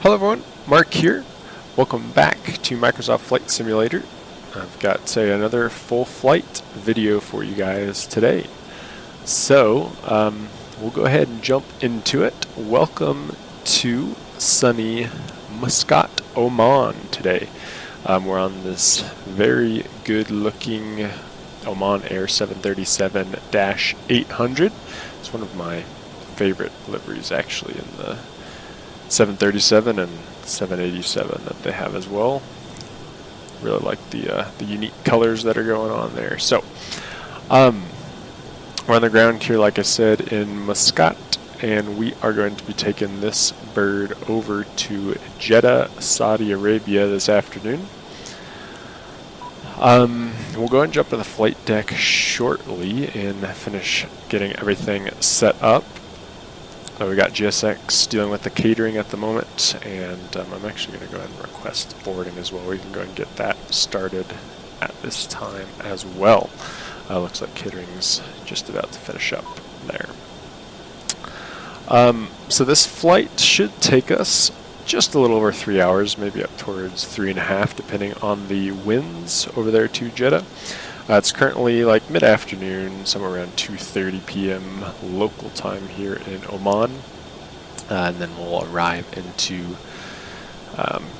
Hello everyone, Mark here. Welcome back to Microsoft Flight Simulator. I've got another full flight video for you guys today. So we'll go ahead and jump into it. Welcome to sunny Muscat, Oman today. We're on this very good looking Oman Air 737-800. It's one of my favorite liveries actually in the 737 and 787 that they have as well. Really like the unique colors that are going on there. So we're on the ground here, like I said, in Muscat, and we are going to be taking this bird over to Jeddah, Saudi Arabia this afternoon. We'll go and jump to the flight deck shortly and finish getting everything set up. We got GSX dealing with the catering at the moment, and I'm actually going to go ahead and request boarding as well. We can go and get that started at this time as well. Looks like catering's just about to finish up there. So this flight should take us just a little over 3 hours, maybe up towards 3.5, depending on the winds over there to Jeddah. It's currently like mid-afternoon, somewhere around 2:30 p.m. local time here in Oman, and then we'll arrive into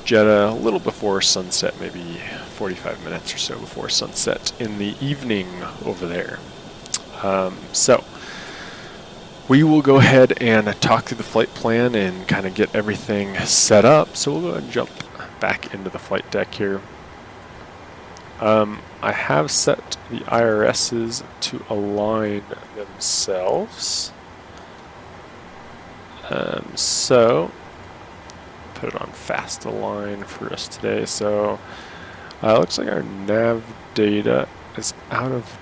Jeddah a little before sunset, maybe 45 minutes or so before sunset in the evening over there. So we will go ahead and talk through the flight plan and kind of get everything set up. So we'll go ahead and jump back into the flight deck here. I have set the IRSs to align themselves. So put it on fast align for us today. So it looks like our nav data is out of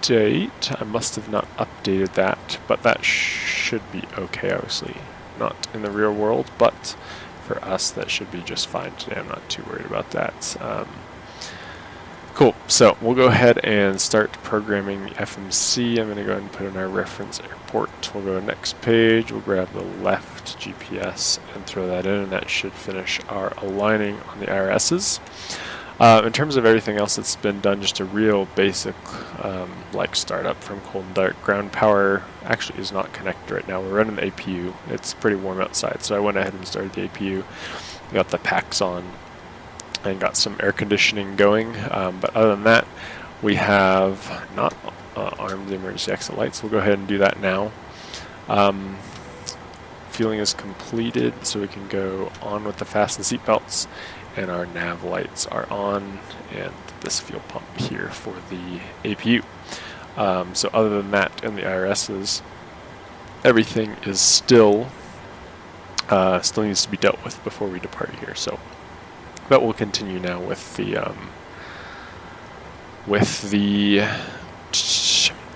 date. I must have not updated that, but that should be okay. Obviously not in the real world, but for us that should be just fine today. I'm not too worried about that. Cool, so we'll go ahead and start programming the FMC. I'm going to go ahead and put in our reference airport. We'll go to the next page, we'll grab the left GPS and throw that in, and that should finish our aligning on the IRSs. In terms of everything else that's been done, just a real basic like startup from cold and dark. Ground power actually is not connected right now. We're running the APU. It's pretty warm outside, so I went ahead and started the APU. Got the packs on and got some air conditioning going, but other than that, we have not armed the emergency exit lights. We'll go ahead and do that now. Fueling is completed, so we can go on with the fasten seatbelts, and our nav lights are on, and this fuel pump here for the APU. So other than that, in the IRSs, everything is still needs to be dealt with before we depart here. So. But we'll continue now with the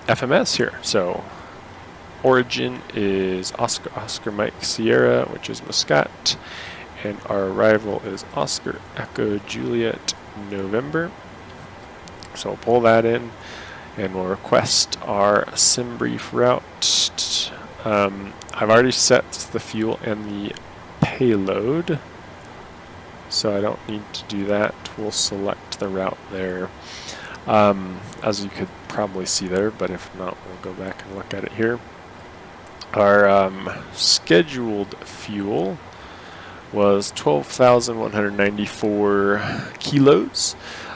FMS here. So origin is Oscar Mike Sierra, which is Muscat, and our arrival is Oscar Echo Juliet November. So we'll pull that in, and we'll request our sim brief route. I've already set the fuel and the payload, so I don't need to do that. We'll select the route there, as you could probably see there, but if not, we'll go back and look at it here. Our scheduled fuel was 12,194 kilos.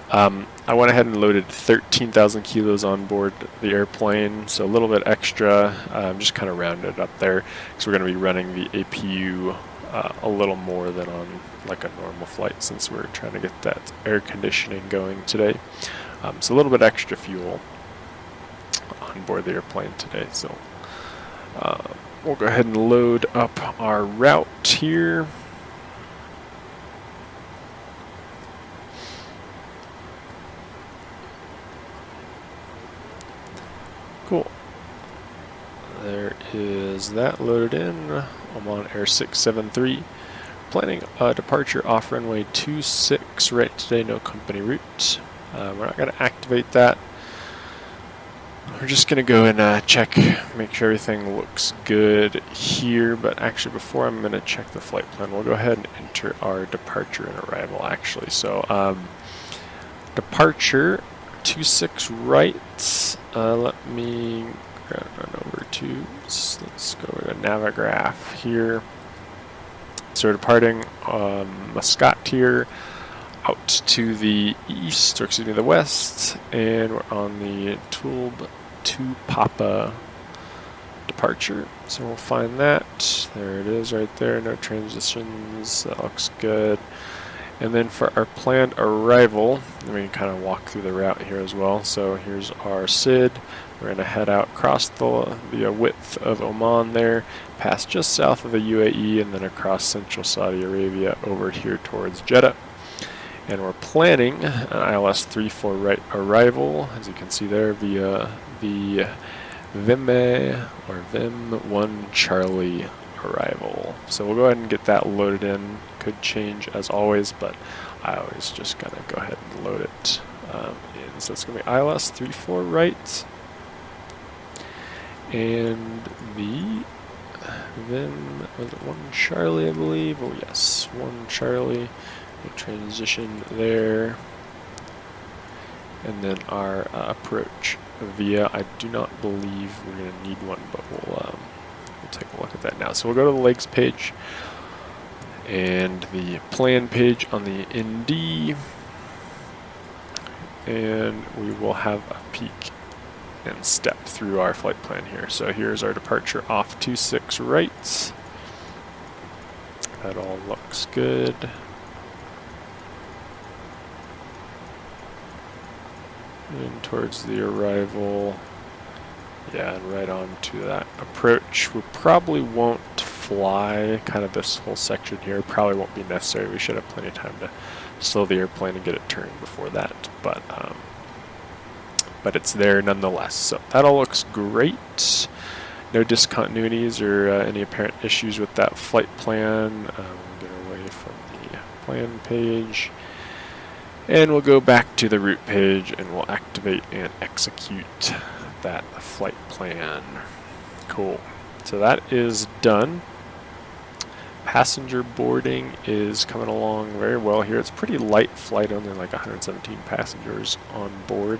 I went ahead and loaded 13,000 kilos on board the airplane, so a little bit extra, just kind of rounded up there, because we're going to be running the APU a little more than on like a normal flight, since we're trying to get that air conditioning going today. So a little bit extra fuel on board the airplane today. So we'll go ahead and load up our route here. Cool. There is that loaded in. Oman Air 673. Planning a departure off runway 26 right today, no company route. We're not going to activate that. We're just going to go and check, make sure everything looks good here, but actually before I'm going to check the flight plan, we'll go ahead and enter our departure and arrival actually. So departure 26 right, let me run over to, let's go to Navigraph here. So we're departing Muscat here, out to the east, or excuse me, the west, and we're on the Tulb to Papa departure. So we'll find that. There it is right there, no transitions, that looks good. And then for our planned arrival, we can kind of walk through the route here as well. So here's our SID. We're going to head out across the width of Oman there, past just south of the UAE, and then across central Saudi Arabia over here towards Jeddah. And we're planning an ILS 34 right arrival, as you can see there, via the VIM 1 Charlie arrival. So we'll go ahead and get that loaded in. Could change as always, but I always just gonna go ahead and load it in. So it's gonna be ILS 34 right, and the VIM, was it 1 Charlie, I believe? Oh yes, 1 Charlie. We'll transition there, and then our approach via, I do not believe we're going to need one, but we'll take a look at that now. So we'll go to the legs page and the plan page on the ND, and we will have a peek and step through our flight plan here. So here's our departure off 26 right. That all looks good. And towards the arrival, yeah, and right on to that approach. We probably won't fly kind of this whole section here. Probably won't be necessary. We should have plenty of time to slow the airplane and get it turned before that. But it's there nonetheless. So that all looks great. No discontinuities or any apparent issues with that flight plan. We'll get away from the plan page. And we'll go back to the route page and we'll activate and execute that flight plan. Cool. So that is done. Passenger boarding is coming along very well here. It's a pretty light flight, only like 117 passengers on board.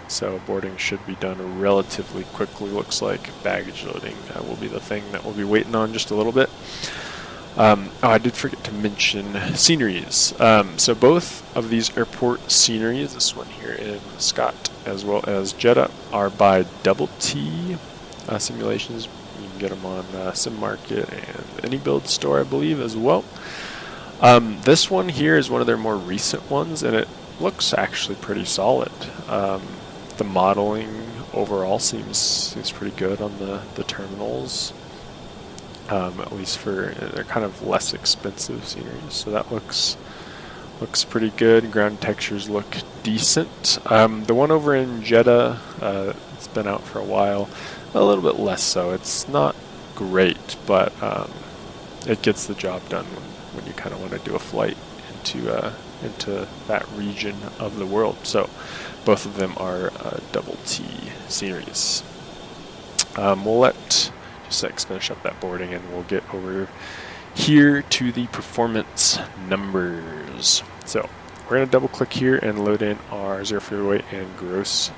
So boarding should be done relatively quickly, looks like. Baggage loading will be the thing that we'll be waiting on just a little bit. Oh, I did forget to mention sceneries. So both of these airport sceneries, this one here in Muscat as well as Jeddah, are by DoubleT simulations. You can get them on SimMarket and any build store, I believe, as well. This one here is one of their more recent ones, and it looks actually pretty solid. The modeling overall seems pretty good on the terminals. At least they're kind of less expensive sceneries, so that looks pretty good. Ground textures look decent. The one over in Jeddah, it's been out for a while, a little bit less so. It's not great, but it gets the job done when you kind of want to do a flight into that region of the world. So both of them are DoubleT sceneries. We'll just finish up that boarding and we'll get over here to the performance numbers. So we're going to double click here and load in our zero fuel weight and gross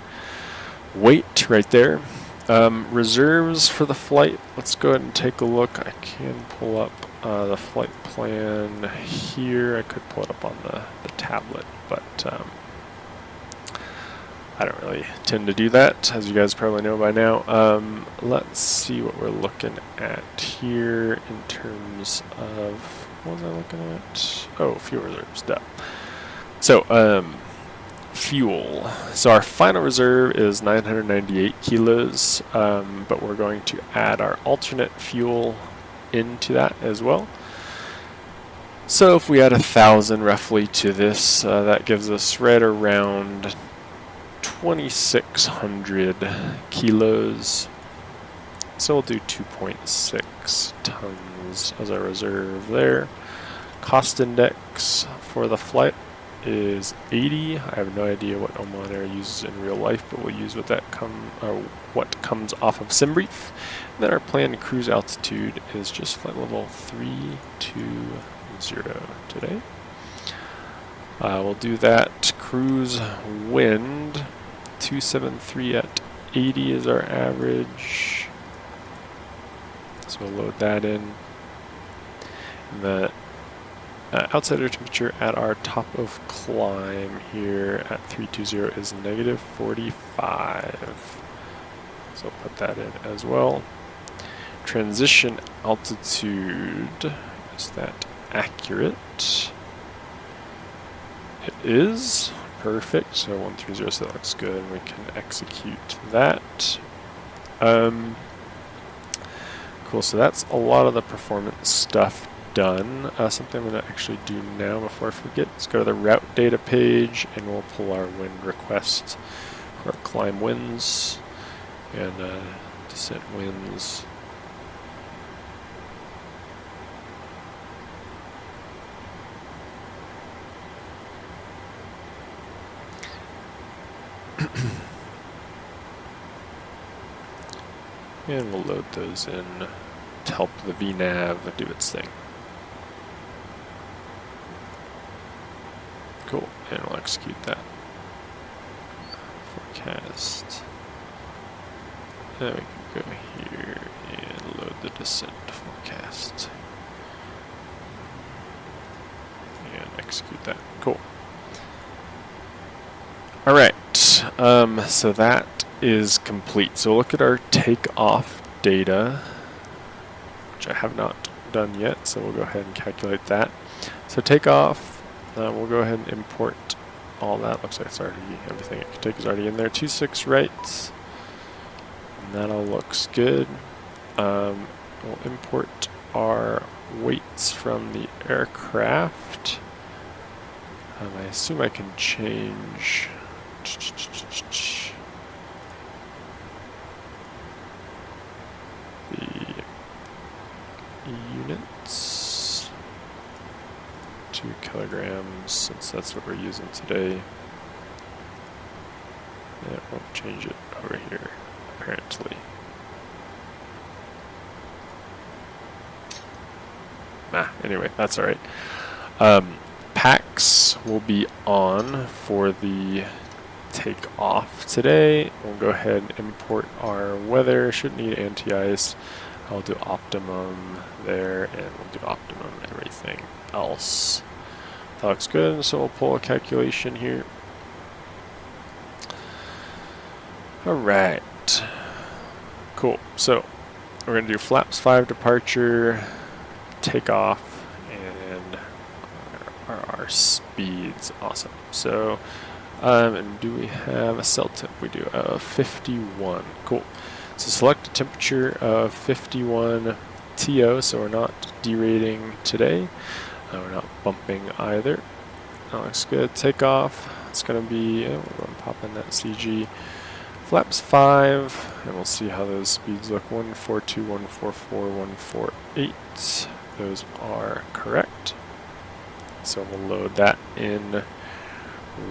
weight right there. Reserves for the flight, let's go ahead and take a look. I can pull up the flight plan here. I could pull it up on the tablet, but I don't really tend to do that, as you guys probably know by now. Let's see what we're looking at here in terms of, what was I looking at? Oh, fuel reserves, duh. So, fuel. So our final reserve is 998 kilos, but we're going to add our alternate fuel into that as well. So if we add 1,000 roughly to this, that gives us right around 2,600 kilos. So we'll do 2.6 tons as our reserve there. Cost index for the flight is 80. I have no idea what Oman Air uses in real life, but we'll use what what comes off of SimBrief. And then our planned cruise altitude is just flight level 320 today. We'll do that. Cruise wind 273 at 80 is our average. So we'll load that in. And the outside air temperature at our top of climb here at 320 is negative 45. So we'll put that in as well. Transition altitude, is that accurate? It is. Perfect. So 130, so that looks good, and we can execute that. Cool, so that's a lot of the performance stuff done. Something I'm going to actually do now before I forget, let's go to the route data page and we'll pull our wind request for our climb winds and descent winds. And we'll load those in to help the VNav do its thing. Cool, and we'll execute that. Forecast. Then we can go here and load the descent forecast. And execute that. Cool. Alright, so that is complete. So look at our takeoff data, which I have not done yet, so we'll go ahead and calculate that. So takeoff, we'll go ahead and import all that. Looks like it's already, everything it can take is already in there. 26 right, and that all looks good. We'll import our weights from the aircraft. I assume I can change the units to kilograms, since that's what we're using today. It won't change it over here, apparently. Anyway, that's alright. Packs will be on for the takeoff today. We'll go ahead and import our weather. Shouldn't need anti-ice. I'll do optimum there, and we'll do optimum everything else. That looks good, so we'll pull a calculation here. Alright. Cool. So we're going to do flaps 5 departure, takeoff, and our speeds. Awesome. So and do we have a cell temp? We do 51. Cool. So select a temperature of 51 TO, so we're not derating today. We're not bumping either. That looks good. Takeoff. It's going to be, we'll go and pop in that CG. Flaps 5, and we'll see how those speeds look. 142, 144, 148. Those are correct. So we'll load that in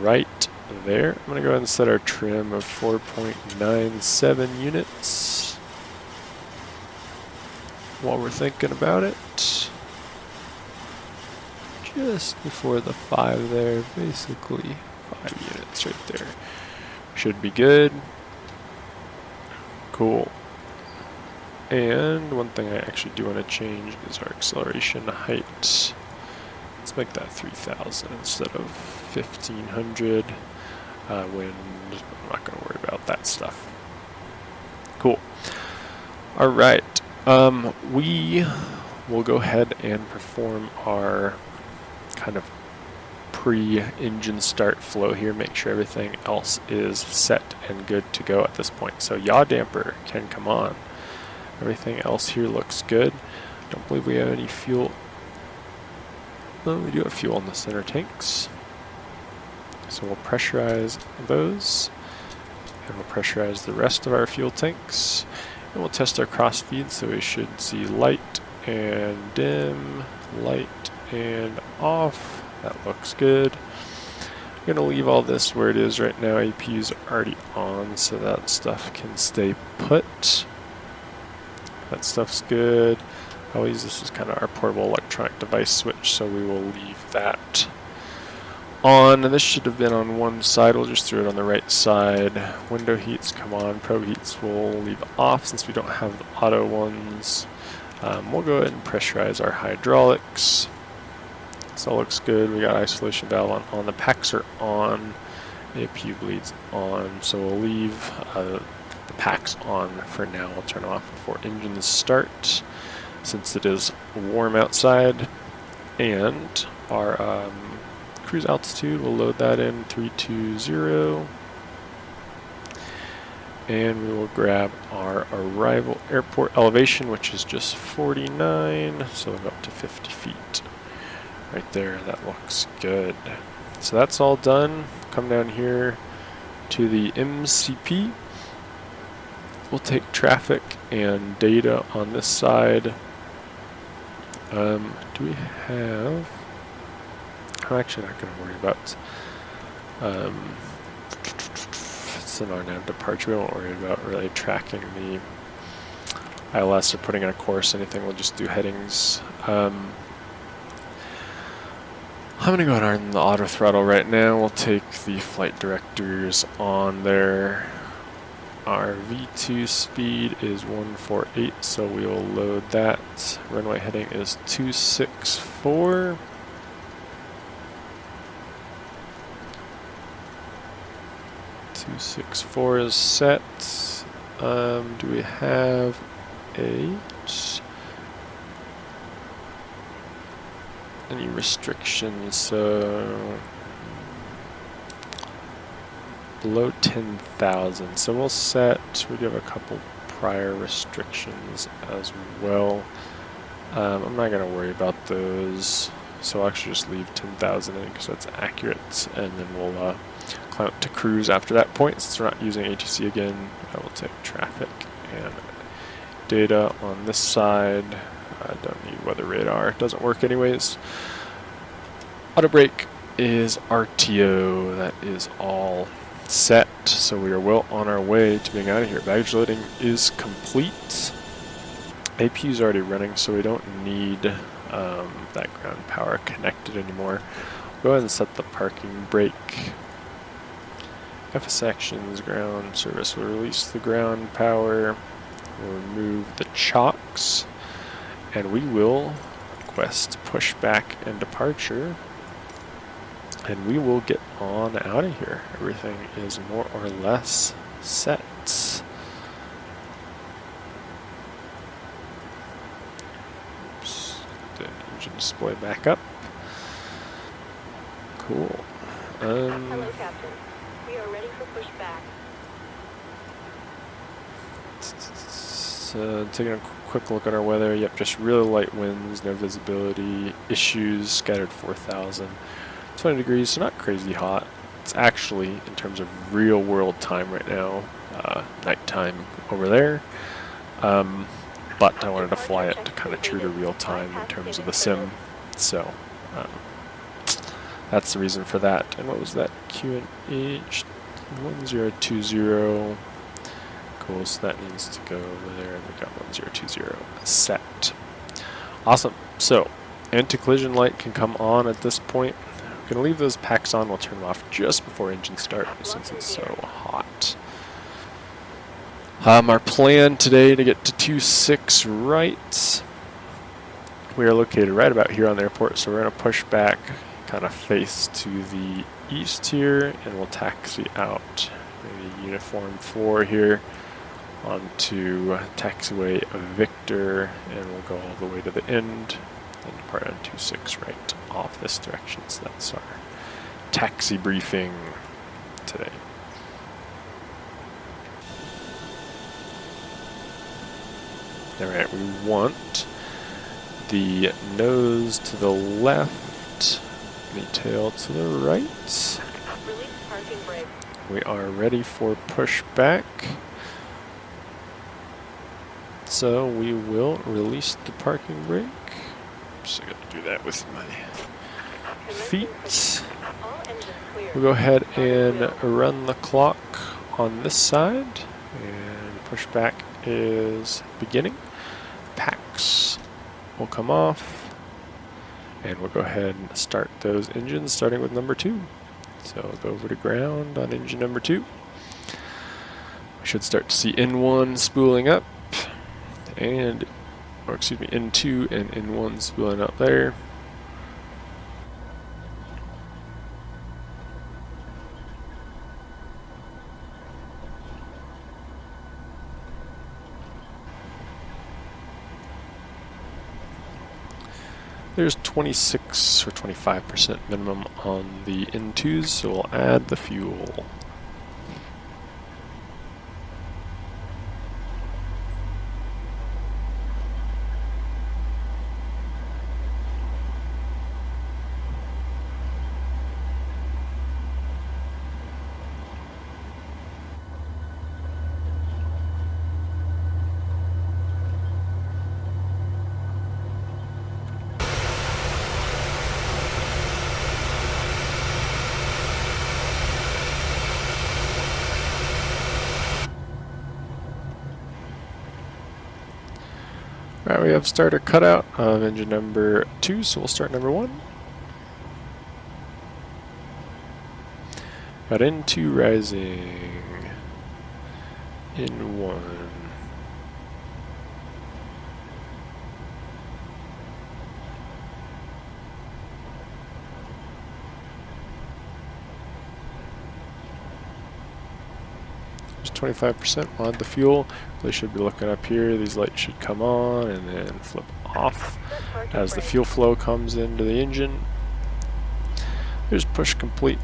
right there. I'm going to go ahead and set our trim of 4.97 units while we're thinking about it. Just before the 5 there, basically 5 units right there. Should be good. Cool. And one thing I actually do want to change is our acceleration height. Let's make that 3,000 instead of 1,500. Wind, I'm not going to worry about that stuff. Cool. Alright, we will go ahead and perform our kind of pre-engine start flow here, make sure everything else is set and good to go at this point. So yaw damper can come on. Everything else here looks good. Don't believe we have any fuel. No, we do have fuel in the center tanks. So we'll pressurize those, and we'll pressurize the rest of our fuel tanks, and we'll test our cross feed. So we should see light and dim, light and off. That looks good. I'm going to leave all this where it is right now. APU's already on, so that stuff can stay put. That stuff's good. I'll use this as kind of our portable electronic device switch, so we will leave that on. And this should have been on one side. We'll just throw it on the right side. Window heats come on. Probe heats we'll leave off since we don't have the auto ones. We'll go ahead and pressurize our hydraulics. So it looks good. We got isolation valve on. The packs are on. APU bleeds on. So we'll leave the packs on for now. We'll turn them off before engines start since it is warm outside. And our cruise altitude, we'll load that in 320. And we will grab our arrival airport elevation, which is just 49. So we'll go up to 50 feet. Right there, that looks good. So that's all done. Come down here to the MCP. We'll take traffic and data on this side. Do we have... I'm actually not going to worry about... it's in our nav departure. We won't worry about really tracking the ILS or putting in a course, anything. We'll just do headings. I'm going to go on the auto throttle right now. We'll take the flight directors on there. Our V2 speed is 148, so we will load that. Runway heading is 264. .264 is set. Do we have any restrictions? So below 10,000. So we'll set, we do have a couple prior restrictions as well. I'm not going to worry about those. So I'll actually just leave 10,000 in because that's accurate. And then we'll climb up to cruise after that point. Since we're not using ATC again, I will take traffic and data on this side. I don't need weather radar. It doesn't work anyways. Auto brake is RTO. That is all set. So we are well on our way to being out of here. Baggage loading is complete. APU is already running, so we don't need that ground power connected anymore. Go ahead and set the parking brake. FS actions, ground service will release the ground power. We'll remove the chocks. And we will request pushback and departure. And we will get on out of here. Everything is more or less set. Oops. The engine display back up. Cool. Hello, Captain. We are ready for pushback. So taking a quick look at our weather. Yep, just really light winds, no visibility issues, scattered 4,000. 20 degrees, so not crazy hot. It's actually, in terms of real world time right now, nighttime over there. But I wanted to fly it to kind of true to real time in terms of the sim. So that's the reason for that. And what was that? QNH 1020. Cool, so that needs to go over there, and we got 1020 set. Awesome. So anti-collision light can come on at this point. We're going to leave those packs on. We'll turn them off just before engine start since it's so hot. Our plan today to get to 26 right. We are located right about here on the airport, so we're going to push back, kind of face to the east here, and we'll taxi out maybe uniform 4 here onto taxiway Victor, and we'll go all the way to the end and depart on 26 right off this direction. So that's our taxi briefing today. Alright, we want the nose to the left, the tail to the right. Release parking brake. We are ready for pushback. So we will release the parking brake. So I got to do that with my feet. All engines clear. We'll go ahead and run the clock on this side, and pushback is beginning. Packs will come off, and we'll go ahead and start those engines, starting with number 2. So we'll go over to ground on engine number 2. We should start to see N1 spooling up, and, or excuse me, N2 and N1 spooling up there. There's 26 or 25% minimum on the N2s, so we'll add the fuel. Alright, we have starter cutout of engine number 2, so we'll start number 1. Got N2 rising. N1. There's 25%. We'll add the fuel. They should be looking up here. These lights should come on and then flip off as the fuel flow comes into the engine. Here's push complete.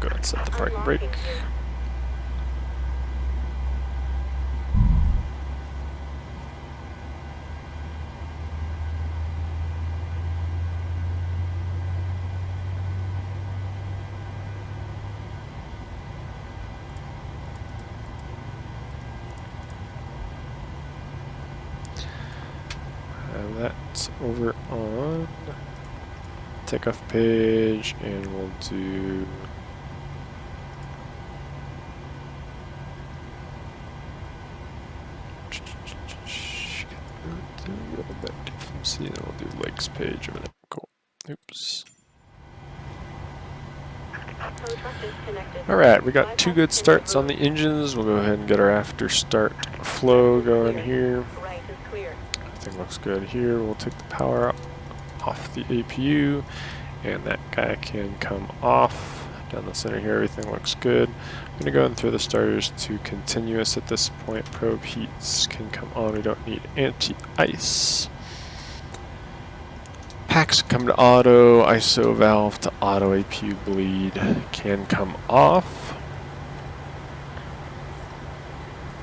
Go ahead and set the parking brake. That's over on takeoff page, and we'll do then we'll do legs page a minute. Cool. Oops. Alright, we got 2 good starts on the engines. We'll go ahead and get our after start flow going here. Everything looks good here. We'll take the power off the APU, and that guy can come off. Down the center here, everything looks good. I'm going to go and throw the starters to continuous at this point. Probe heats can come on. We don't need anti-ice. Packs come to auto. ISO valve to auto. APU bleed can come off.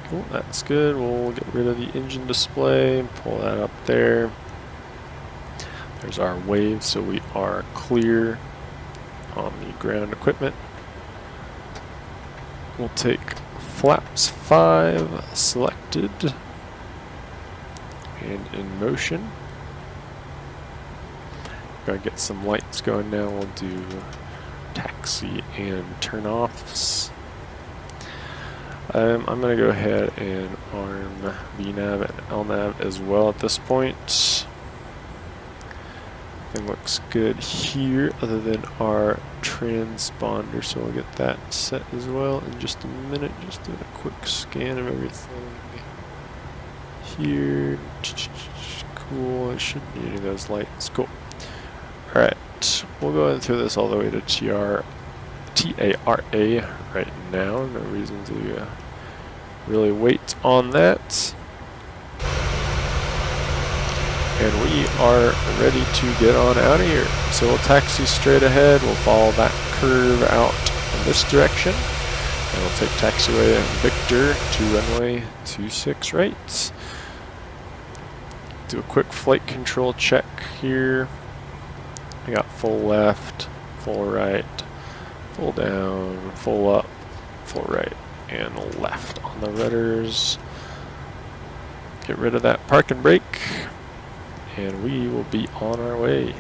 Cool, that's good. We'll get rid of the engine display, pull that up there. There's our wave, so we are clear on the ground equipment. We'll take flaps 5 selected and in motion. Gotta get some lights going now. We'll do taxi and turn-offs. I'm going to go ahead and arm VNAV and LNAV as well at this point. Everything looks good here other than our transponder, so we'll get that set as well in just a minute. Just doing a quick scan of everything here. Cool, I shouldn't need any of those lights. Cool. Alright, we'll go ahead and throw this all the way to TARA right now. No reason to really wait on that. And we are ready to get on out of here. So we'll taxi straight ahead. We'll follow that curve out in this direction. And we'll take taxiway and Victor to runway 26 right. Do a quick flight control check here. I got full left, full right, full down, full up, full right, and left on the rudders. Get rid of that park and brake, and we will be on our way.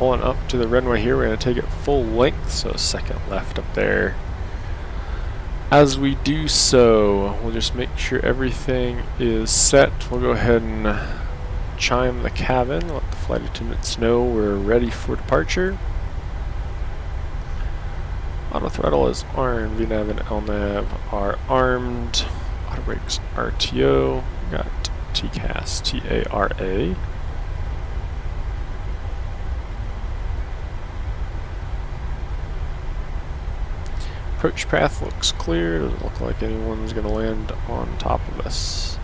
pulling up to the runway here. We're going to take it full length, so second left up there. As we do so, we'll just make sure everything is set. We'll go ahead and chime the cabin, let the flight attendants know we're ready for departure. Auto throttle is armed, VNAV and LNAV are armed. Auto brakes RTO, we got TCAS, TARA. Approach path looks clear, doesn't look like anyone's going to land on top of us.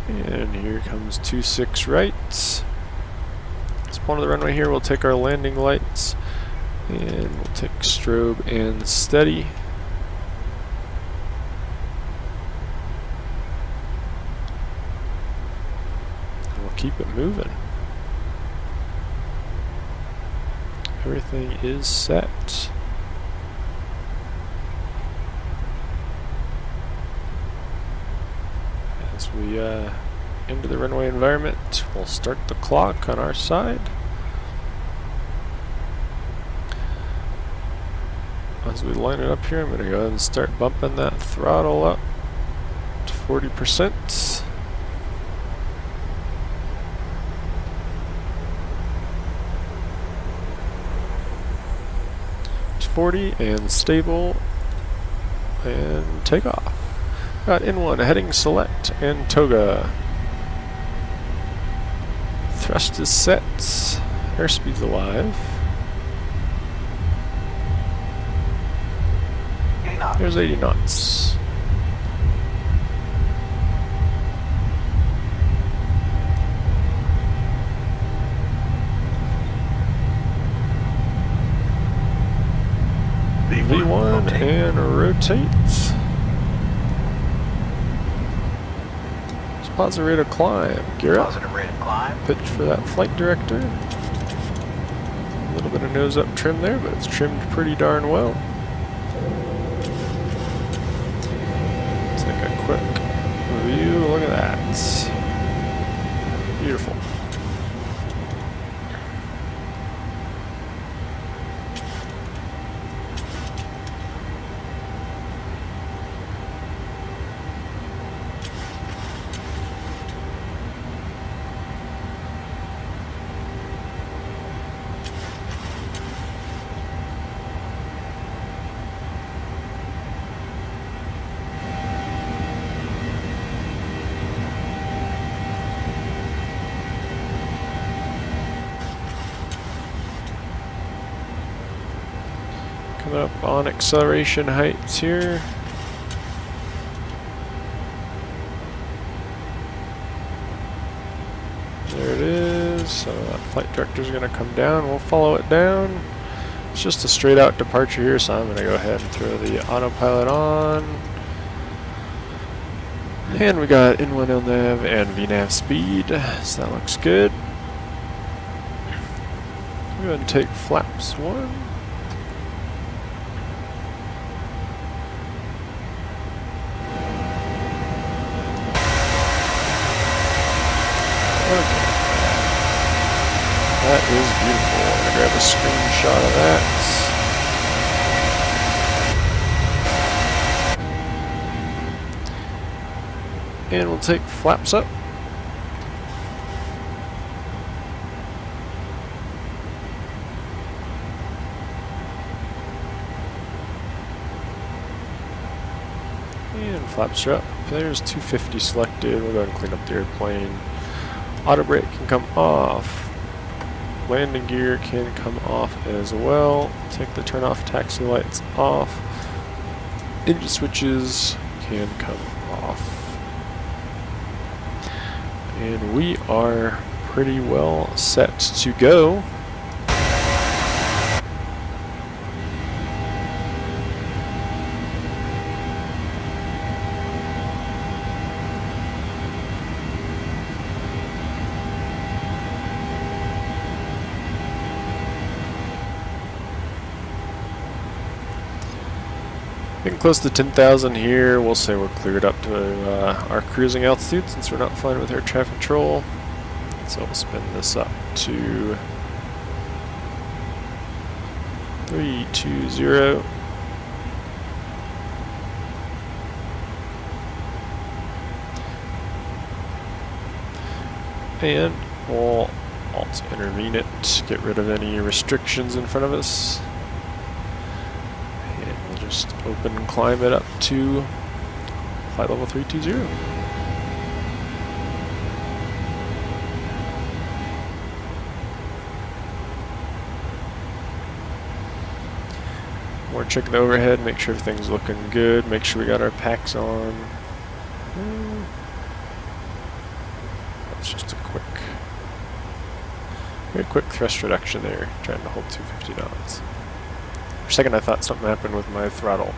And here comes 26 right. Spawn to the runway here, we'll take our landing lights and we'll take strobe and steady. And we'll keep it moving. Everything is set. As we into the runway environment, we'll start the clock on our side. As we line it up here, I'm going to go ahead and start bumping that throttle up to 40%. To 40 and stable and take off. Got N1 heading select and toga. Thrust is set. Airspeed's alive. There's 80 knots. V1 and rotate. Positive rate of climb. Gear up. Positive rate of climb. Pitch for that flight director. A little bit of nose up trim there, but it's trimmed pretty darn well. Take a quick view. Look at that. Beautiful. Coming up on acceleration heights here. There it is. So that flight director is going to come down. We'll follow it down. It's just a straight out departure here, so I'm going to go ahead and throw the autopilot on. And we got N1 LNAV and VNAV speed, so that looks good. Go ahead and take flaps 1. Okay. That is beautiful. I'm going to grab a screenshot of that. And we'll take flaps up. And flaps are up. There's 250 selected. We'll go ahead and clean up the airplane. Auto brake can come off. Landing gear can come off as well. Take the turn off taxi lights off. Engine switches can come off. And we are pretty well set to go. Getting close to 10,000 here. We'll say we're cleared up to our cruising altitude since we're not flying with air traffic control. So we'll spin this up to 320. And we'll alt intervene it, get rid of any restrictions in front of us. And we'll just open and climb it up to flight level 320. We're checking the overhead, make sure everything's looking good, make sure we got our packs on. That's just a very quick thrust reduction there, trying to hold 250 knots. For a second I thought something happened with my throttle,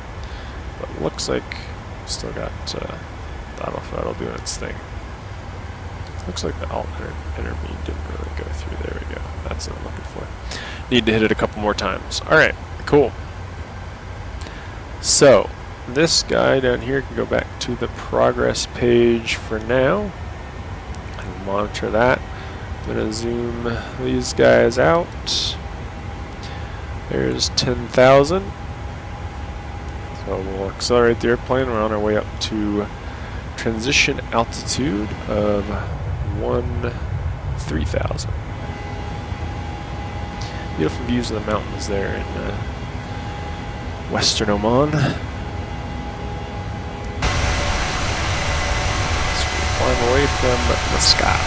but it looks like still got the auto throttle doing its thing. Looks like the alt intervene didn't really go through. There we go. That's what I'm looking for. Need to hit it a couple more times. Alright, cool. So, this guy down here can go back to the progress page for now. And monitor that. I'm going to zoom these guys out. There's 10,000. So we'll accelerate the airplane. We're on our way up to transition altitude of 3,000. Beautiful views of the mountains there in Western Oman. So we're flying away from Muscat.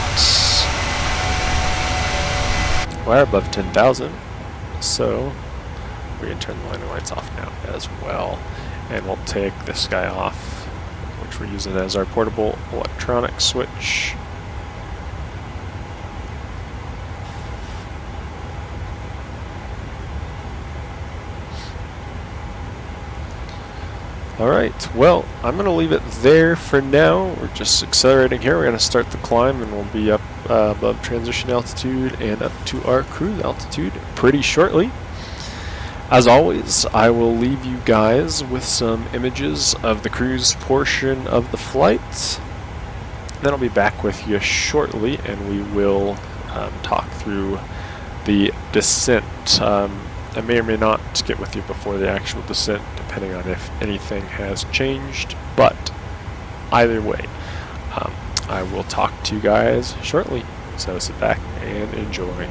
We're above 10,000, so we can turn the landing lights off now as well. And we'll take this guy off, which we're using as our portable electronic switch. Alright, well, I'm going to leave it there for now. We're just accelerating here. We're going to start the climb and we'll be up above transition altitude and up to our cruise altitude pretty shortly. As always, I will leave you guys with some images of the cruise portion of the flight. Then I'll be back with you shortly and we will talk through the descent. I may or may not get with you before the actual descent, depending on if anything has changed, but either way, I will talk to you guys shortly, so sit back and enjoy.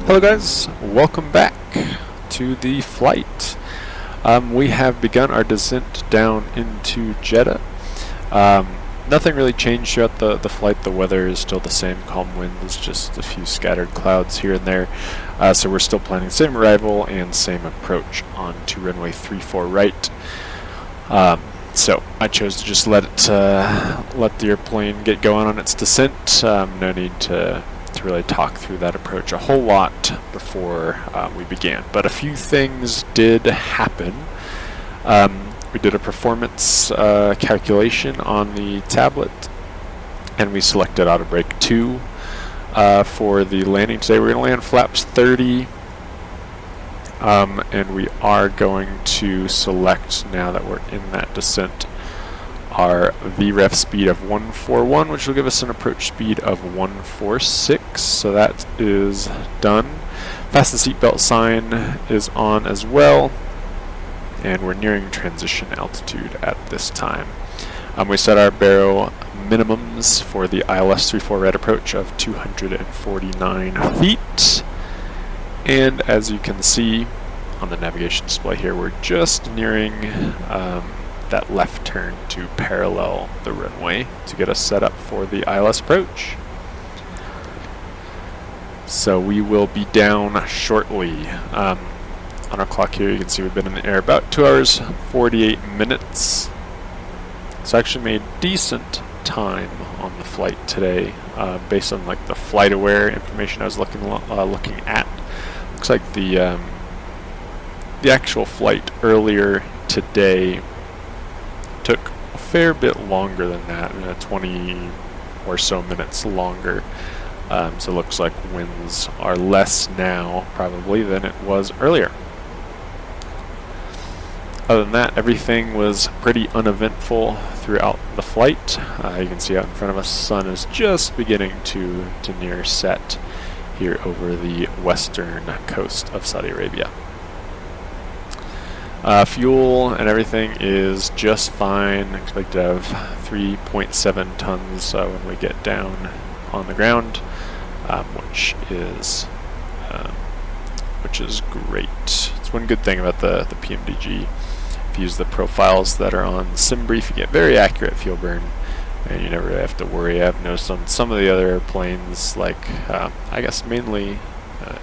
Hello guys, welcome back to the flight. We have begun our descent down into Jeddah. Nothing really changed throughout the flight. The weather is still the same, calm winds, just a few scattered clouds here and there. So we're still planning same arrival and same approach on to runway 34 right. So I chose to just let the airplane get going on its descent. No need to really talk through that approach a whole lot before we began. But a few things did happen. We did a performance calculation on the tablet, and we selected auto brake 2 for the landing today. We're going to land flaps 30, and we are going to select, now that we're in that descent, our VREF speed of 141, which will give us an approach speed of 146. So that is done. Fasten seatbelt sign is on as well, and we're nearing transition altitude at this time. We set our baro minimums for the ILS 34 red approach of 249 feet. And as you can see on the navigation display here, we're just nearing that left turn to parallel the runway to get us set up for the ILS approach. So we will be down shortly. On our clock here, you can see we've been in the air about 2 hours, 48 minutes. So I actually made decent time on the flight today, based on like the flight aware information I was looking at. Looks like the actual flight earlier today took a fair bit longer than that, 20 or so minutes longer. So it looks like winds are less now probably than it was earlier. Other than that, everything was pretty uneventful throughout the flight. You can see out in front of us, the sun is just beginning to near set here over the western coast of Saudi Arabia. Fuel and everything is just fine. Expect to have 3.7 tons when we get down on the ground, which is great. It's one good thing about the PMDG. If you use the profiles that are on the sim brief, you get very accurate fuel burn, and you never really have to worry. I've noticed on some of the other airplanes, like I guess mainly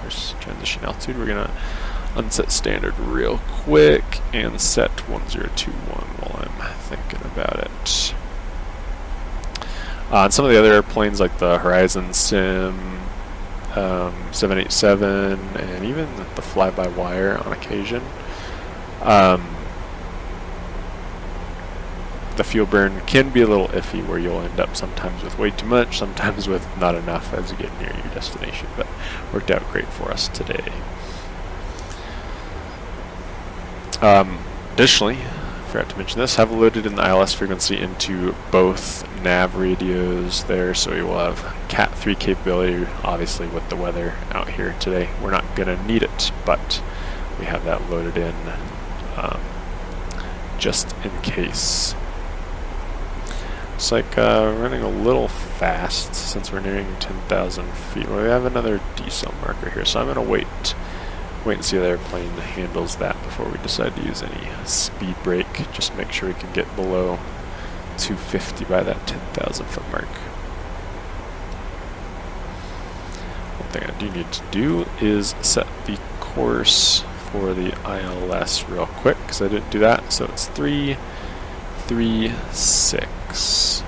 there's transition altitude. We're gonna unset standard real quick and set 1021 while I'm thinking about it. On some of the other airplanes, like the Horizon Sim 787 and even the fly-by-wire on occasion, the fuel burn can be a little iffy, where you'll end up sometimes with way too much, sometimes with not enough as you get near your destination, but worked out great for us today. Additionally, I forgot to mention this, have loaded in the ILS frequency into both nav radios there, so we will have Cat 3 capability. Obviously with the weather out here today, we're not going to need it, but we have that loaded in just in case. It's like running a little fast since we're nearing 10,000 feet. Well, we have another decel marker here, so I'm going to wait and see how the airplane handles that before we decide to use any speed brake. Just make sure we can get below 250 by that 10,000 foot mark. One thing I do need to do is set the course for the ILS real quick, because I didn't do that. So it's 336.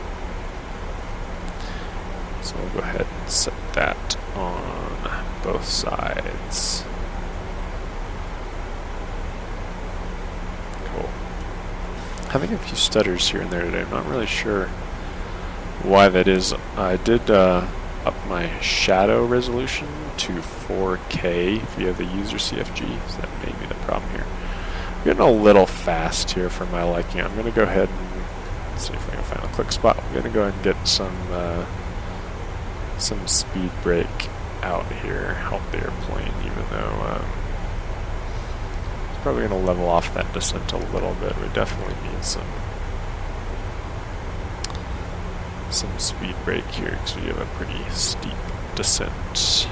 So we'll go ahead and set that on both sides. Cool. Having a few stutters here and there today. I'm not really sure why that is. I did up my shadow resolution to 4K via the user CFG, so that may be the problem here. I'm getting a little fast here for my liking. I'm going to go ahead and see if I can find a quick spot. I'm going to go ahead and get some speed brake out here, help the airplane, even though it's probably going to level off that descent a little bit. We definitely need some speed brake here because we have a pretty steep descent.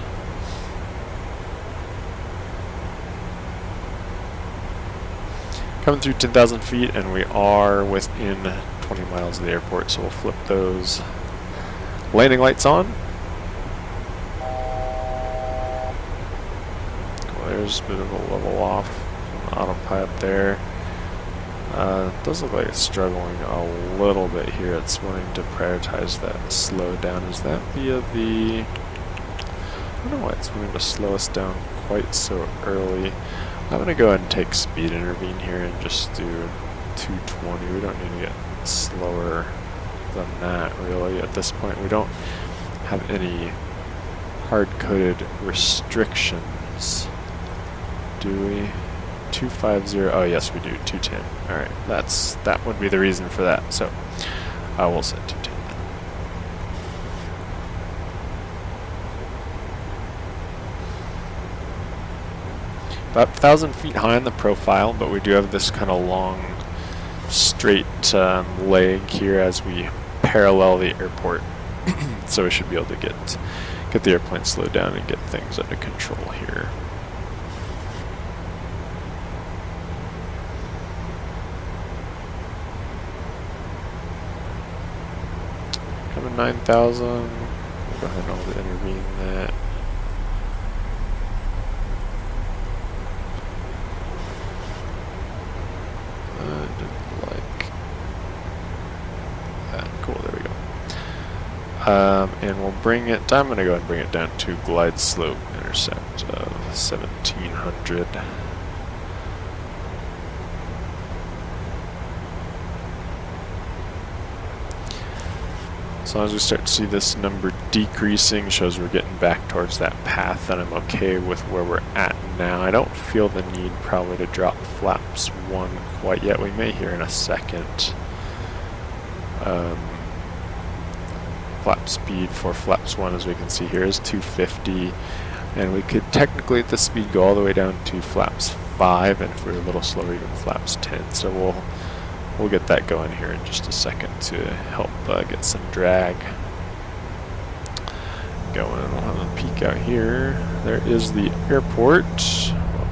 Coming through 10,000 feet, and we are within 20 miles of the airport, so we'll flip those landing lights on. Well, there's a bit of a level off on the autopilot there. Does look like it's struggling a little bit here. It's wanting to prioritize that slowdown. Is that via the... I don't know why it's wanting to slow us down quite so early. I'm going to go ahead and take speed intervene here and just do 220. We don't need to get slower than that, really. At this point, we don't have any hard-coded restrictions, do we? 250, oh yes we do, 210. Alright, that would be the reason for that, so we'll set 210 then. About 1,000 feet high on the profile, but we do have this kind of long, straight leg here as we parallel the airport. So we should be able to get the airplane slowed down and get things under control here. Coming 9,000. We'll go ahead and I'll intervene that. Cool, there we go. And we'll bring it, I'm going to go ahead and bring it down to glide slope intercept of 1,700. As long as we start to see this number decreasing, shows we're getting back towards that path, then I'm okay with where we're at now. I don't feel the need probably to drop flaps 1 quite yet. We may here in a second. Flap speed for flaps 1, as we can see here, is 250, and we could technically at this speed go all the way down to flaps 5, and if we're a little slower even flaps 10. So we'll get that going here in just a second to help get some drag going. We'll have a peek out here. There is the airport.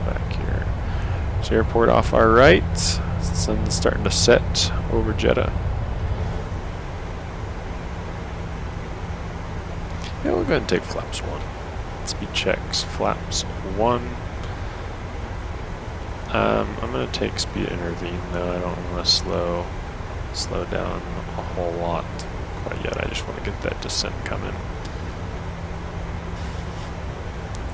Back here. There's the airport off our right. The sun's starting to set over Jeddah. Yeah, we'll go ahead and take flaps 1. Speed checks, flaps 1. I'm going to take speed intervene though. I don't want to slow down a whole lot quite yet. I just want to get that descent coming.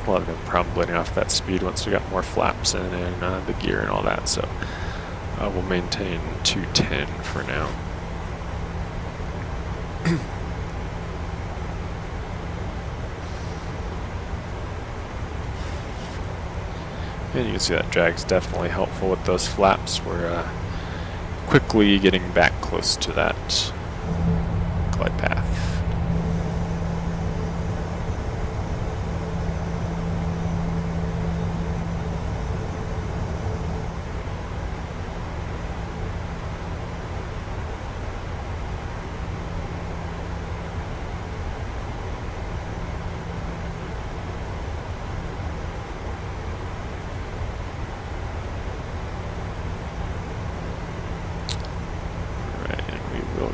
We'll have no problem letting off that speed once we got more flaps in and the gear and all that. So we'll maintain 210 for now. And you can see that drag's definitely helpful with those flaps. We're quickly getting back close to that glide path.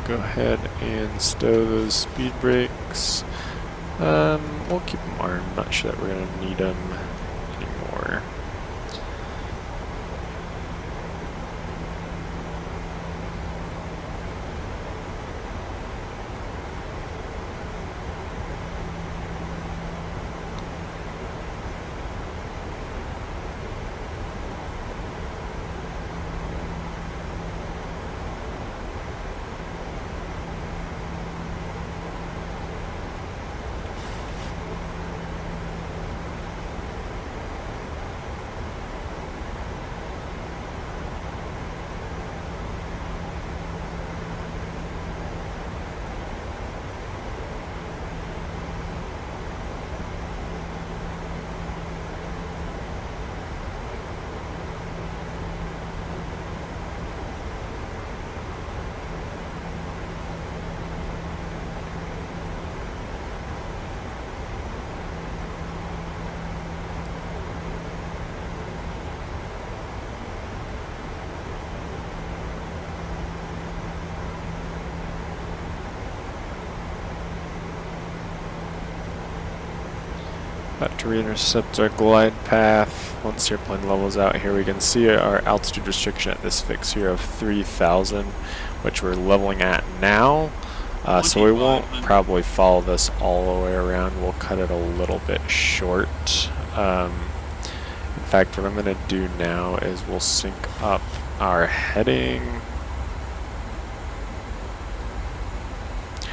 Go ahead and stow those speed brakes. We'll keep them armed. Not sure that we're going to need them anymore. About to re-intercept our glide path. Once the airplane levels out here, we can see our altitude restriction at this fix here of 3,000, which we're leveling at now. So we won't probably follow this all the way around. We'll cut it a little bit short. In fact, what I'm going to do now is we'll sync up our heading.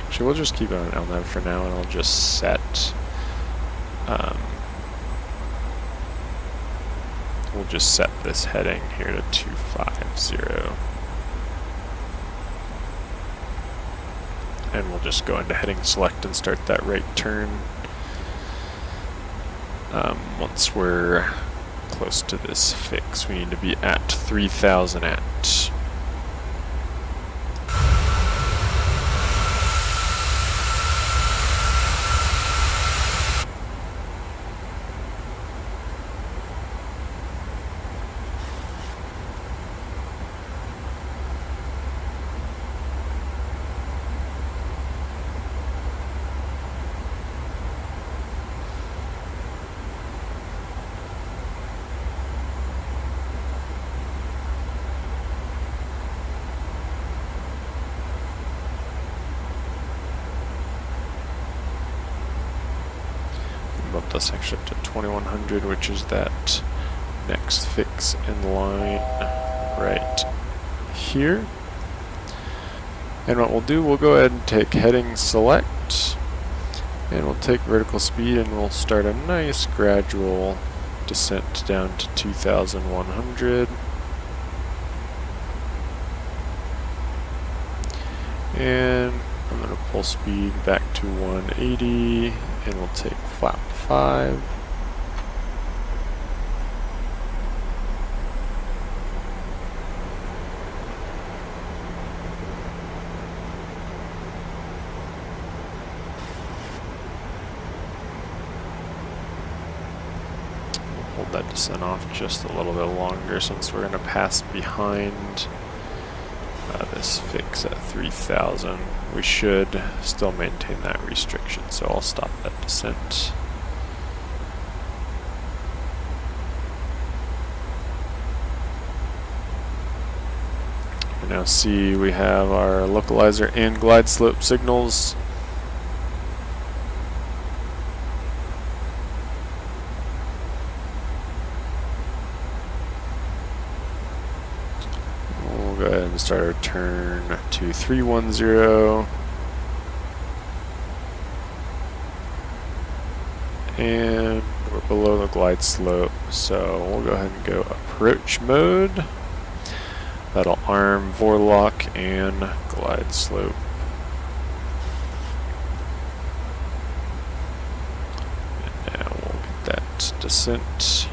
Actually, we'll just keep it on LNAV for now, and I'll just set. We'll just set this heading here to 250. And we'll just go into heading select and start that right turn. Once we're close to this fix, we need to be at 3,000 at. Bump this actually up to 2100, which is that next fix in line right here. And what we'll do, we'll go ahead and take heading select, and we'll take vertical speed, and we'll start a nice gradual descent down to 2100. And I'm going to pull speed back to 180, and we'll take flap 5. We'll hold that descent off just a little bit longer since we're going to pass behind this fix at 3,000. We should still maintain that restriction, so I'll stop that descent. You now see we have our localizer and glide slope signals. Go ahead and start our turn to 310, and we're below the glide slope, so we'll go ahead and go approach mode. That'll arm Vorlock and glide slope. And now we'll get that descent.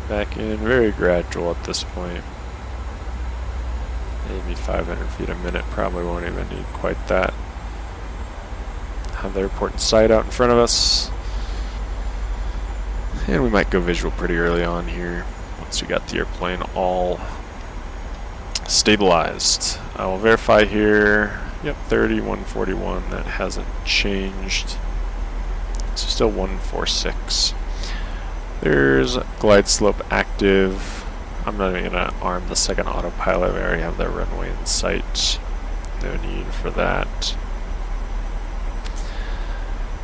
Back in, very gradual at this point. Maybe 500 feet a minute, probably won't even need quite that. Have the airport in sight out in front of us. And we might go visual pretty early on here, once we got the airplane all stabilized. I will verify here, yep, 30, 141, that hasn't changed. So still 146. There's glide slope active. I'm not even going to arm the second autopilot. We already have the runway in sight. No need for that.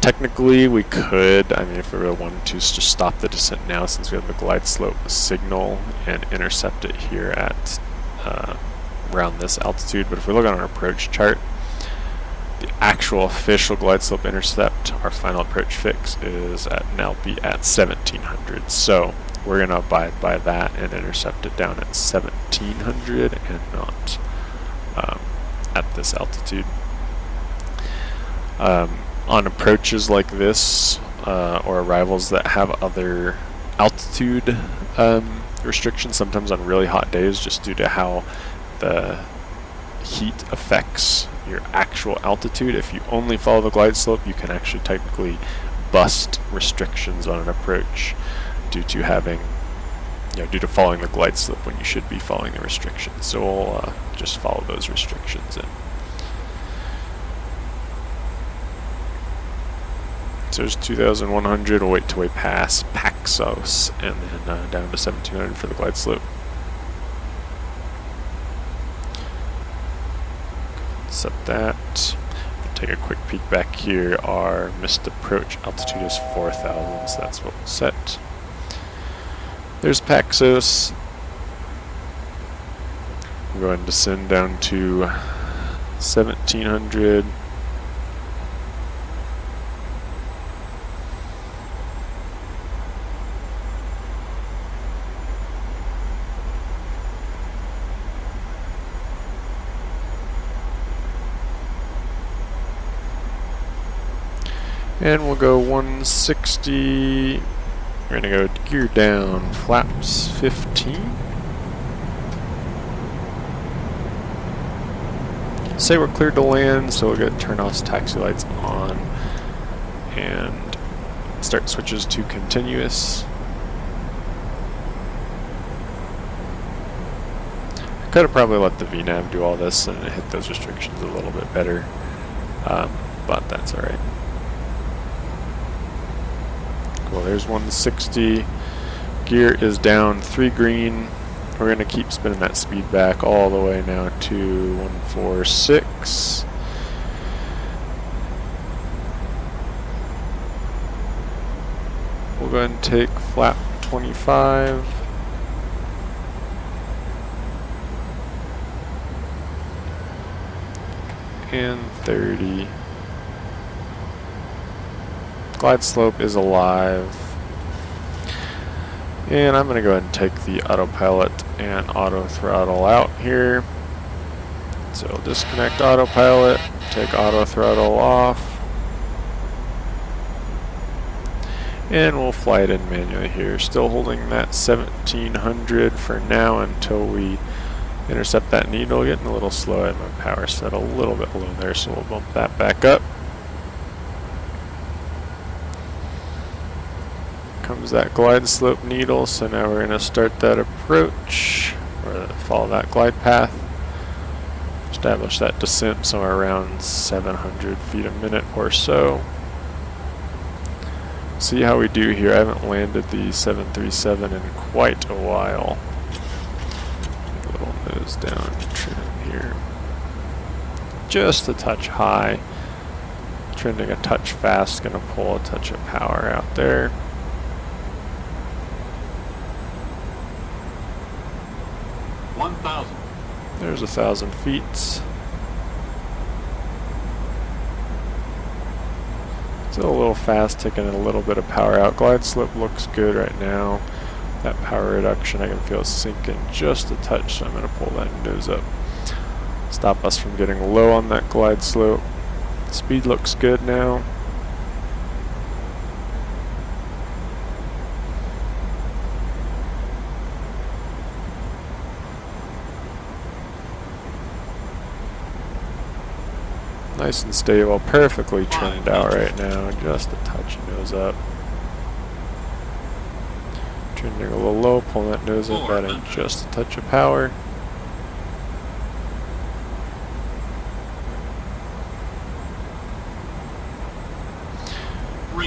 Technically, we could, I mean, if we really wanted to, just stop the descent now since we have the glide slope signal and intercept it here at around this altitude. But if we look on our approach chart, the actual official glide slope intercept, our final approach fix, is at now be at 1700. So we're going to abide by that and intercept it down at 1700 and not at this altitude. On approaches like this or arrivals that have other altitude restrictions, sometimes on really hot days, just due to how the heat affects your actual altitude. If you only follow the glide slope, you can actually technically bust restrictions on an approach due to having, due to following the glide slope when you should be following the restrictions. So we'll just follow those restrictions and So there's 2,100. We'll wait till we pass Paxos, and then down to 1,700 for the glide slope. Set that. Take a quick peek back here. Our missed approach altitude is 4,000, so that's what we'll set. There's Paxos. We'll go ahead and descend down to 1,700. And we'll go 160. We're gonna go gear down, flaps 15. Say we're cleared to land, so we'll get turn-offs, taxi lights on, and start switches to continuous. I could have probably let the VNav do all this and hit those restrictions a little bit better, but that's alright. Cool, there's 160. Gear is down 3 green. We're going to keep spinning that speed back all the way now to 146. We'll go ahead and take flap 25. And 30. Glide slope is alive. And I'm going to go ahead and take the autopilot and auto throttle out here. So disconnect autopilot, take auto throttle off. And we'll fly it in manually here. Still holding that 1,700 for now until we intercept that needle. Getting a little slow. I have my power set a little bit low there, so we'll bump that back up. Comes that glide slope needle, so now we're going to start that approach, or follow that glide path. Establish that descent somewhere around 700 feet a minute or so. See how we do here. I haven't landed the 737 in quite a while. A little nose down trim here. Just a touch high. Trending a touch fast, going to pull a touch of power out there. There's 1,000 feet. Still a little fast, taking a little bit of power out. Glide slope looks good right now. That power reduction, I can feel it sinking just a touch, so I'm going to pull that nose up. Stop us from getting low on that glide slope. Speed looks good now. Nice and stable, perfectly trimmed out right now, just a touch nose up. Trending a little low, pulling that nose up, adding just a touch of power.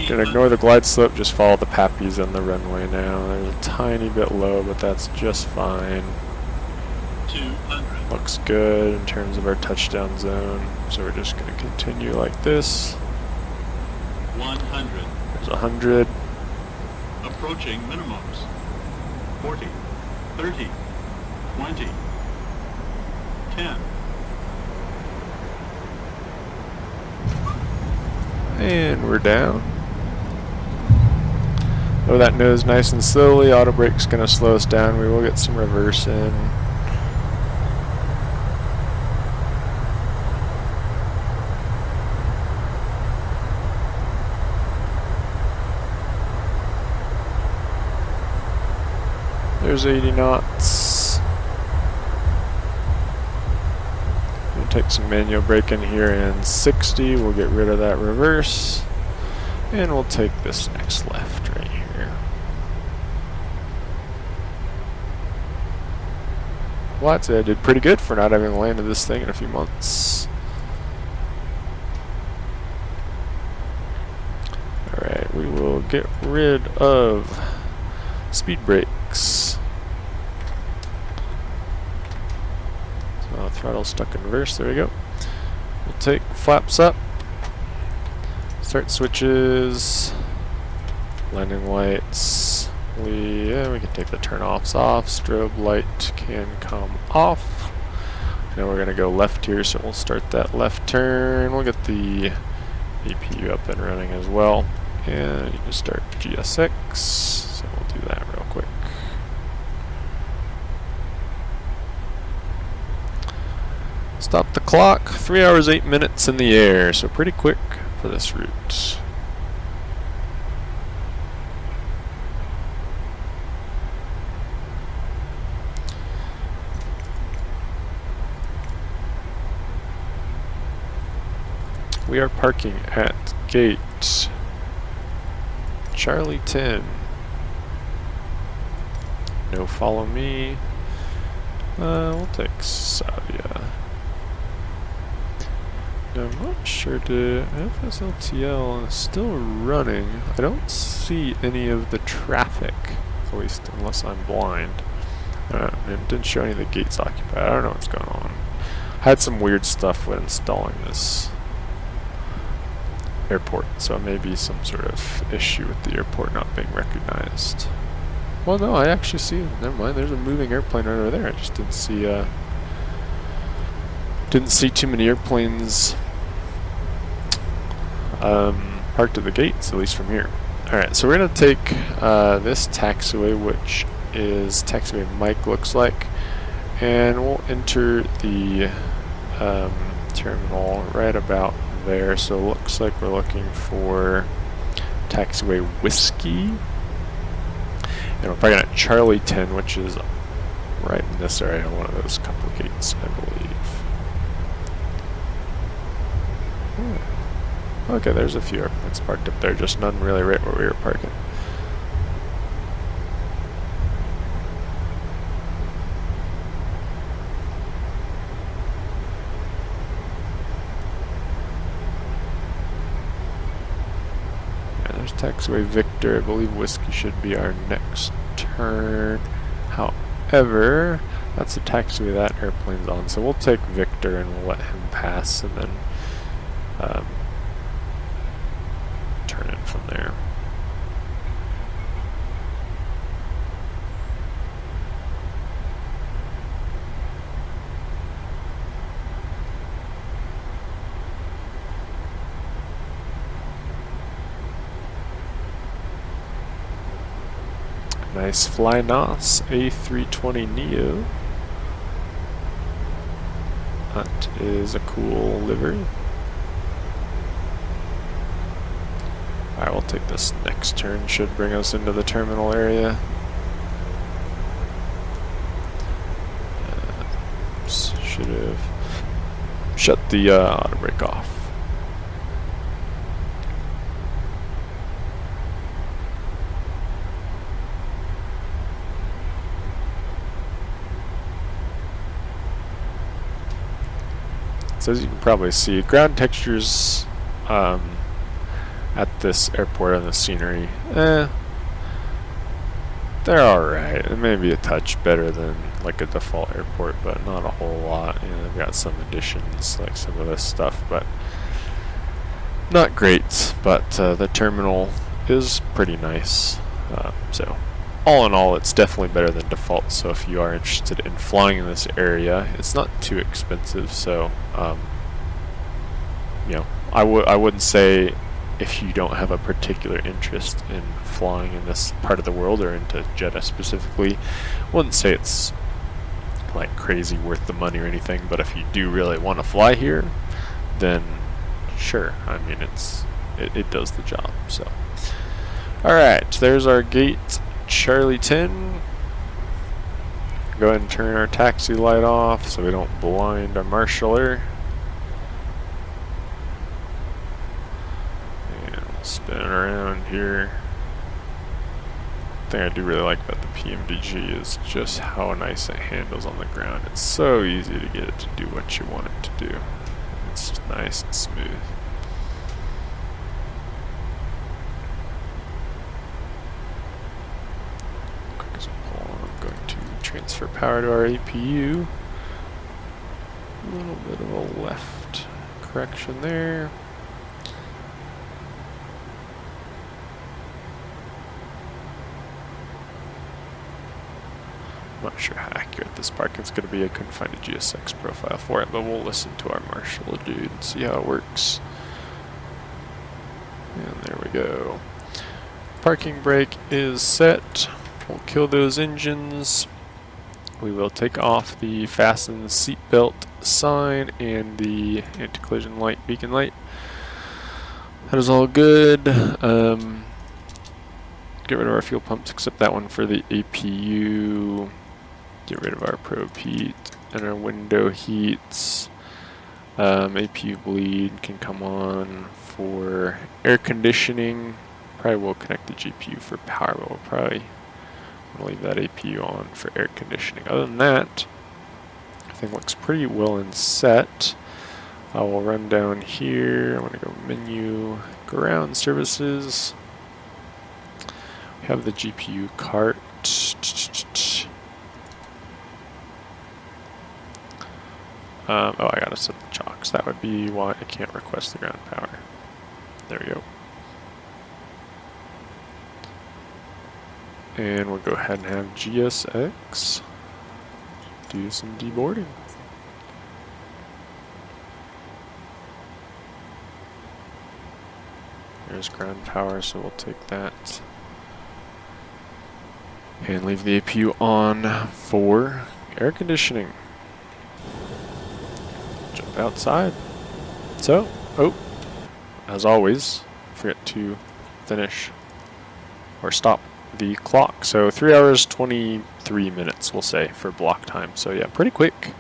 Gonna ignore the glide slope, just follow the pappies on the runway now. There's a tiny bit low, but that's just fine. 200. Looks good in terms of our touchdown zone. So we're just gonna continue like this. 100. There's 100. Approaching minimums. 40, 30, 20, 10. And we're down. Lower that nose nice and slowly. Auto brake's gonna slow us down. We will get some reverse in. There's 80 knots. We'll take some manual braking here in 60. We'll get rid of that reverse. And we'll take this next left right here. Well, I'd say I did pretty good for not having landed this thing in a few months. Alright. get rid of speed brakes. So throttle stuck in reverse, there we go. We'll take flaps up, start switches, landing lights. We can take the turn-offs off, strobe light can come off. Now we're gonna go left here, so we'll start that left turn. We'll get the APU up and running as well. And you can start GSX, so we'll do that real quick. Stop the clock, 3 hours 8 minutes in the air, so pretty quick for this route. We are parking at gate Charlie 10. No follow me. We'll take Savia. Now I'm not sure the FSLTL is still running. I don't see any of the traffic, at least unless I'm blind. It didn't show any of the gates occupied. I don't know what's going on. I had some weird stuff when installing this airport, so it may be some sort of issue with the airport not being recognized. Well, no, I actually see. Never mind. There's a moving airplane right over there. I just didn't see too many airplanes parked at the gates, at least from here. All right, so we're gonna take this taxiway, which is taxiway Mike looks like, and we'll enter the terminal right about there. So it looks like we're looking for taxiway Whiskey, and we're parking at Charlie 10, which is right in this area, one of those couple gates, I believe. Okay, there's a few airplanes parked up there, just none really right where we were parking. Taxiway Victor, I believe Whiskey should be our next turn. However, that's the taxiway that airplane's on, so we'll take Victor and we'll let him pass and then turn in from there. Nice Fly NOS A320 Neo. That is a cool livery. Alright, we'll take this next turn. Should bring us into the terminal area. Should have shut the auto brake off. So as you can probably see, ground textures at this airport and the scenery, they're alright. It may be a touch better than like a default airport, but not a whole lot. You know, they've got some additions, like some of this stuff, but not great. But the terminal is pretty nice. So all in all, it's definitely better than default. So if you are interested in flying in this area, it's not too expensive. So you know, I wouldn't say, if you don't have a particular interest in flying in this part of the world or into Jeddah specifically, I wouldn't say it's like crazy worth the money or anything. But if you do really want to fly here, then sure. I mean, it does the job. So all right, there's our gate Charlie 10. Go ahead and turn our taxi light off so we don't blind our marshaller. And we'll spin it around here. The thing I do really like about the PMDG is just how nice it handles on the ground. It's so easy to get it to do what you want it to do. It's just nice and smooth. example, I'm going to transfer power to our APU. A little bit of a left correction there. I'm not sure how accurate this parking's going to be. I couldn't find a GSX profile for it, but we'll listen to our marshal dude and see how it works. And there we go. Parking brake is set. We'll kill those engines. We will take off the fasten seatbelt sign and the anti-collision light, beacon light. That is all good. Get rid of our fuel pumps except that one for the APU. Get rid of our probe heat and our window heats. APU bleed can come on for air conditioning. Probably will connect the GPU for power, but we'll probably leave that APU on for air conditioning. Other than that, everything looks pretty well and set. I will run down here. I'm going to go menu, ground services. We have the GPU cart. Oh, I gotta set the chocks. That would be why I can't request the ground power. There we go. And we'll go ahead and have GSX do some deboarding. There's ground power, so we'll take that. And leave the APU on for air conditioning. Jump outside. So, oh, as always, forget to finish or stop the clock. So 3 hours 23 minutes, we'll say, for block time. So yeah, pretty quick.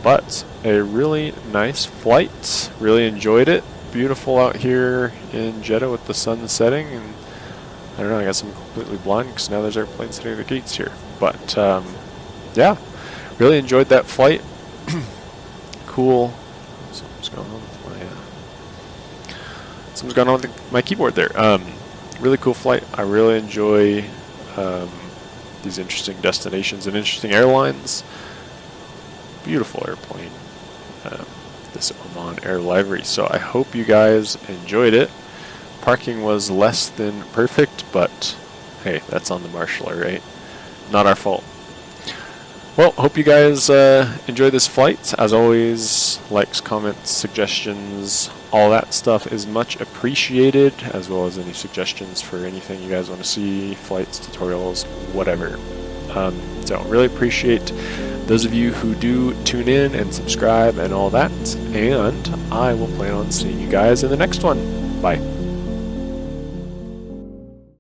But a really nice flight. Really enjoyed it. Beautiful out here in Jeddah with the sun setting, and I don't know, I guess I'm completely blind because now there's airplanes sitting at the gates here. But yeah, really enjoyed that flight. Cool. Something's going on with my keyboard there. Really cool flight. I really enjoy these interesting destinations and interesting airlines. Beautiful airplane. This Oman Air livery. So I hope you guys enjoyed it. Parking was less than perfect, but hey, that's on the marshaller, right? Not our fault. Well, hope you guys enjoy this flight. As always, likes, comments, suggestions, all that stuff is much appreciated, as well as any suggestions for anything you guys want to see, flights, tutorials, whatever. So really appreciate those of you who do tune in and subscribe and all that, and I will plan on seeing you guys in the next one. Bye.